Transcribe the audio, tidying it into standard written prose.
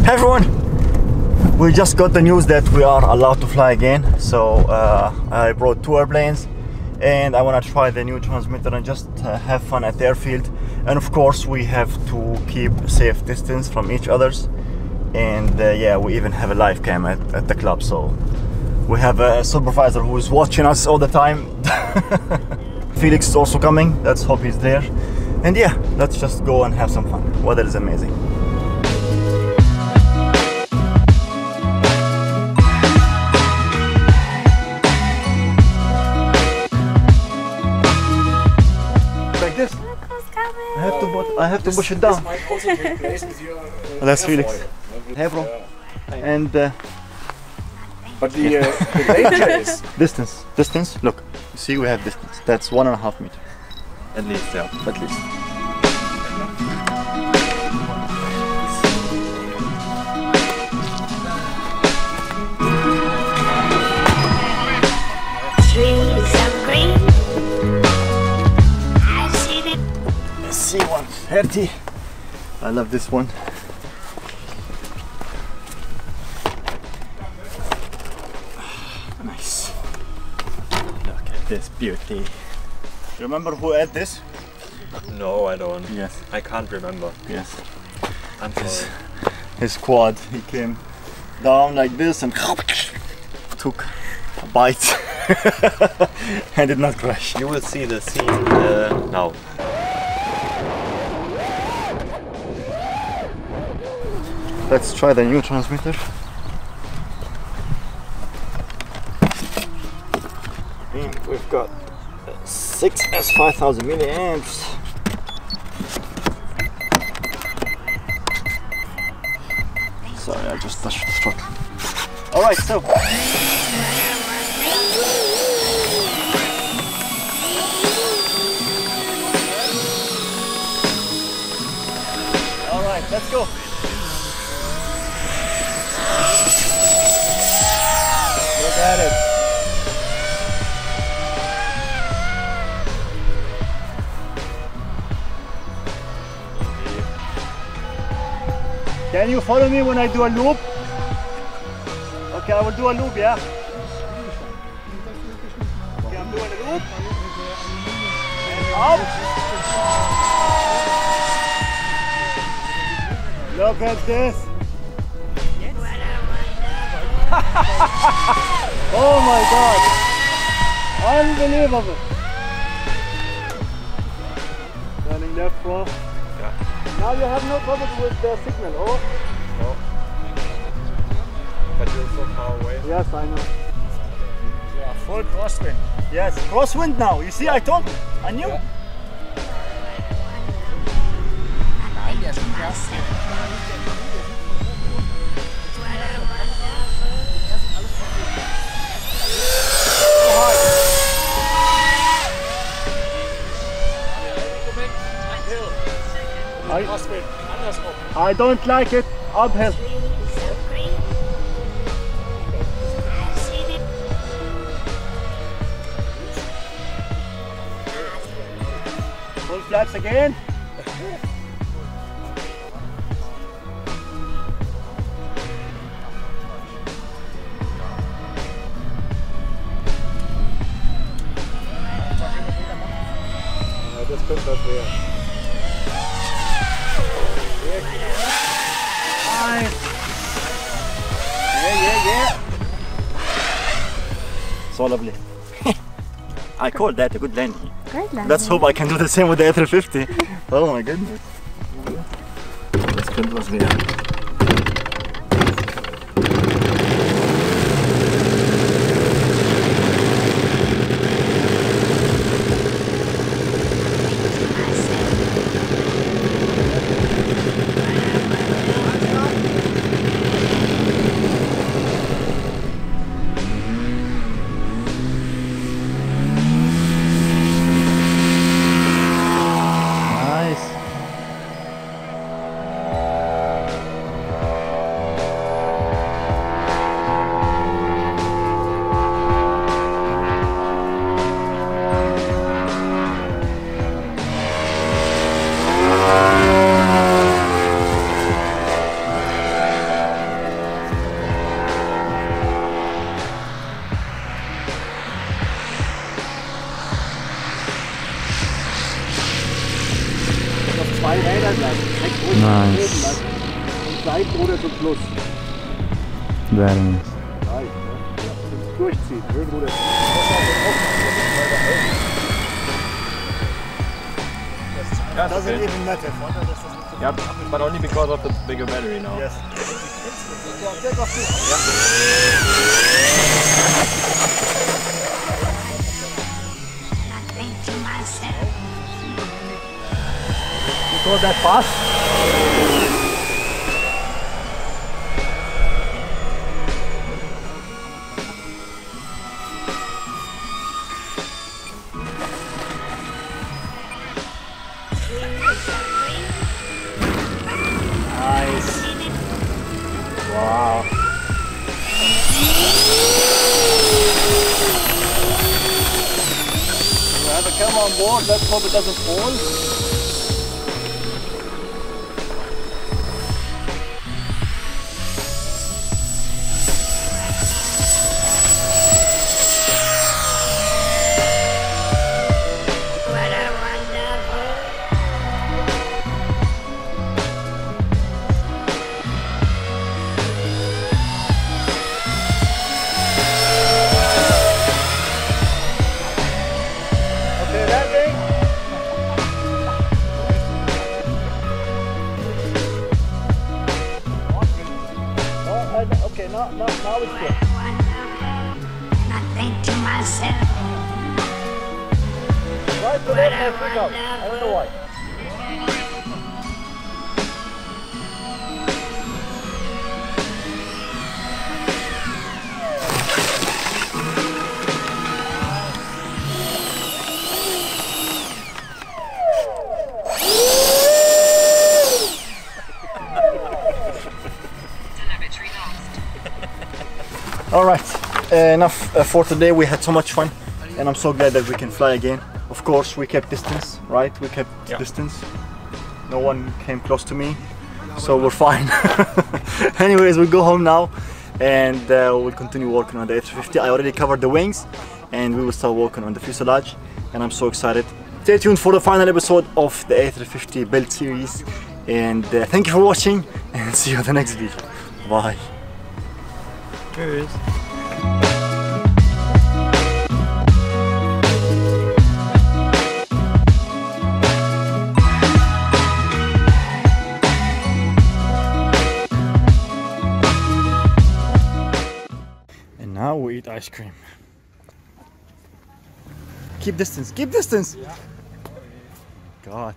everyone, we just got the news that we are allowed to fly again. So I brought 2 airplanes and I want to try the new transmitter and just have fun at the airfield. And of course we have to keep safe distance from each others. And yeah, we even have a live cam at the club, so we have a supervisor who is watching us all the time. Felix is also coming, let's hope he's there. And yeah, let's just go and have some fun. Weather is amazing. Like this. I have to push it down. That's Felix. Hey bro. And but the danger is distance. Look, you see, we have distance. That's 1.5 meters. at least, yeah. At least. C-130. I love this one. Nice. Look at this beauty. You remember who had this? No, I don't. Yes. I can't remember. Yes. I'm sorry. His quad. He came down like this and took a bite and did not crash. You will see the scene now. Let's try the new transmitter. And we've got 6S 5000 milliamps. Sorry, I just touched the throttle. Alright, so. Alright, let's go. Look at it. Can you follow me when I do a loop? Okay, I will do a loop, yeah? Okay, I'm doing a loop. And up. Look at this. Oh my God. Unbelievable. Turning left, bro. Now you have no trouble with the signal, oh? No. But you're so far away. Yes, I know. Yeah, full crosswind. Yes, crosswind now. You see, I told you. I knew. Yeah. I don't like it uphill. Full flaps again. Das könnte das werden. Nice. Yeah. So lovely. I call that a good landing. Great landing. Let's hope I can do the same with the A350. Oh my goodness. Das könnte was werden. Ball rein lassen. Heck ruhig Nice. oben lassen. Und Seitenruder zum Schluss. Very nice. Reicht, ne? Ja. Durchziehen, Höhenruder. Yeah, Doesn't okay. even matter. Yeah, but only because of the bigger battery now. Yes. Take off this. I think to myself, You go that fast? Nice. Wow. We have a camera on board, let's hope it doesn't fall. what a wonderful Okay, landing. Okay, now it's what good. a wonderful. I think to myself, Right to what left, a left, pick up. I don't know why. All right, enough for today. We had so much fun, and I'm so glad that we can fly again. Of course, we kept distance, right? We kept distance. No one came close to me, so we're fine. Anyways, we'll go home now, and we'll continue working on the A350. I already covered the wings, and we will start working on the fuselage, and I'm so excited. Stay tuned for the final episode of the A350 build series, and thank you for watching, and see you in the next video. Bye. Cheers. And now we eat ice cream. Keep distance, keep distance! God.